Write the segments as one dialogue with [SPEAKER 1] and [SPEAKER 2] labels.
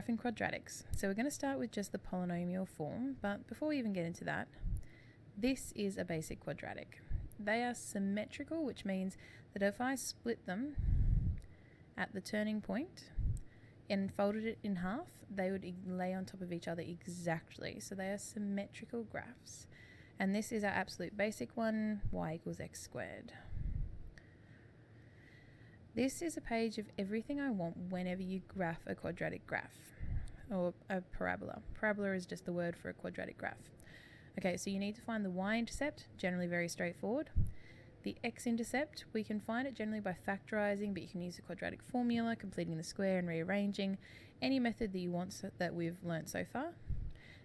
[SPEAKER 1] Graphing quadratics. So we're going to start with just the polynomial form, but before we even get into that, this is a basic quadratic. They are symmetrical, which means that if I split them at the turning point and folded it in half, they would lay on top of each other exactly. So they are symmetrical graphs. And this is our absolute basic one, y equals x squared. This is a page of everything I want whenever you graph a quadratic graph or a parabola. Parabola is just the word for a quadratic graph. Okay, so you need to find the y-intercept, generally very straightforward. The x-intercept, we can find it generally by factorizing, but you can use the quadratic formula, completing the square and rearranging, any method that you want that we've learnt so far.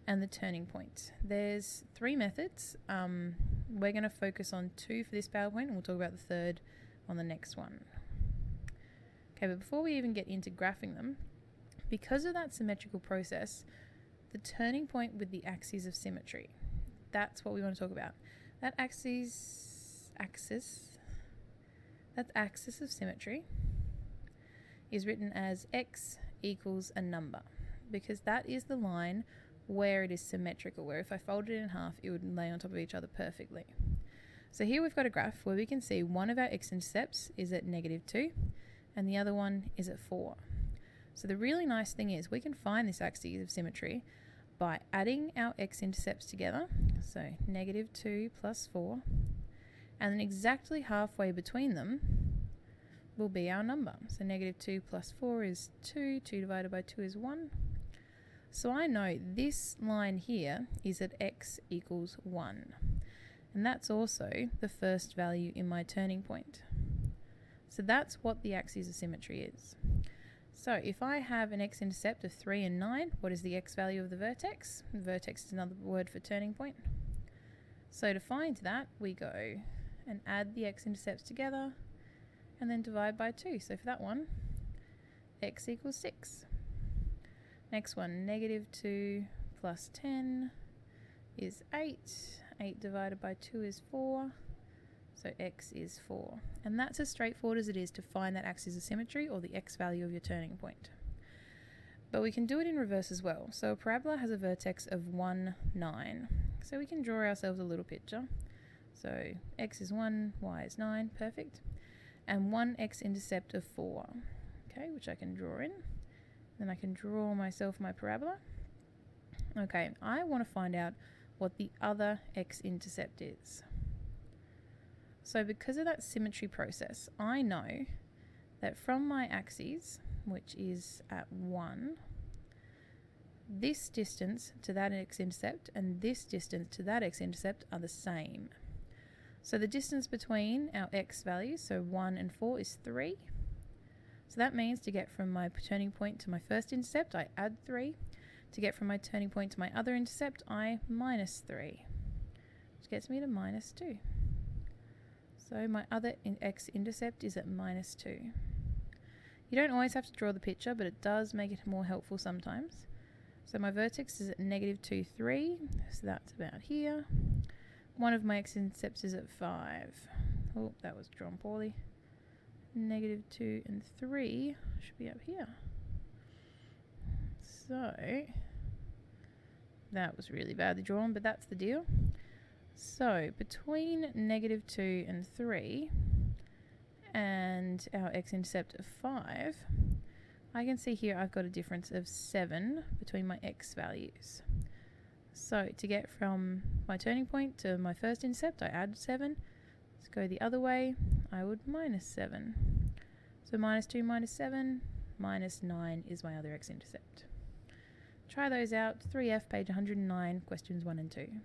[SPEAKER 1] And the turning point. There's 3 methods. We're going to focus on 2 for this PowerPoint, and we'll talk about the third on the next one. Okay, but before we even get into graphing them, because of that symmetrical process, the turning point with the axes of symmetry, that's what we want to talk about. That axis of symmetry is written as x equals a number, because that is the line where it is symmetrical, where if I folded it in half, it would lay on top of each other perfectly. So here we've got a graph where we can see one of our x-intercepts is at -2, and the other one is at 4. So the really nice thing is we can find this axis of symmetry by adding our x-intercepts together, so -2 plus 4, and then exactly halfway between them will be our number. So -2 plus 4 is 2, 2 divided by 2 is 1. So I know this line here is at x equals 1, and that's also the first value in my turning point. So that's what the axis of symmetry is. So if I have an x-intercept of 3 and 9, what is the x value of the vertex? The vertex is another word for turning point. So to find that, we go and add the x-intercepts together and then divide by 2. So for that one, x equals 6. Next one, -2 plus 10 is 8. 8 divided by 2 is 4. So x is 4. And that's as straightforward as it is to find that axis of symmetry or the x value of your turning point. But we can do it in reverse as well. So a parabola has a vertex of 1, 9. So we can draw ourselves a little picture. So x is 1, y is 9, perfect. And one x-intercept of 4, okay, which I can draw in. Then I can draw myself my parabola. Okay, I want to find out what the other x-intercept is. So because of that symmetry process, I know that from my axes, which is at 1, this distance to that x-intercept and this distance to that x-intercept are the same. So the distance between our x values, so 1 and 4, is 3. So that means to get from my turning point to my first intercept, I add 3. To get from my turning point to my other intercept, I minus 3, which gets me to -2. So my other x-intercept is at -2. You don't always have to draw the picture, but it does make it more helpful sometimes. So my vertex is at -2, 3, so that's about here. One of my x-intercepts is at 5. Oh, that was drawn poorly. -2 and 3 should be up here. So that was really badly drawn, but that's the deal. So between -2 and 3 and our x-intercept of 5, I can see here I've got a difference of 7 between my x values. So to get from my turning point to my first intercept, I add 7. Let's go the other way, I would -7. So -2 minus 7, -9 is my other x-intercept. Try those out, 3F, page 109, questions 1 and 2.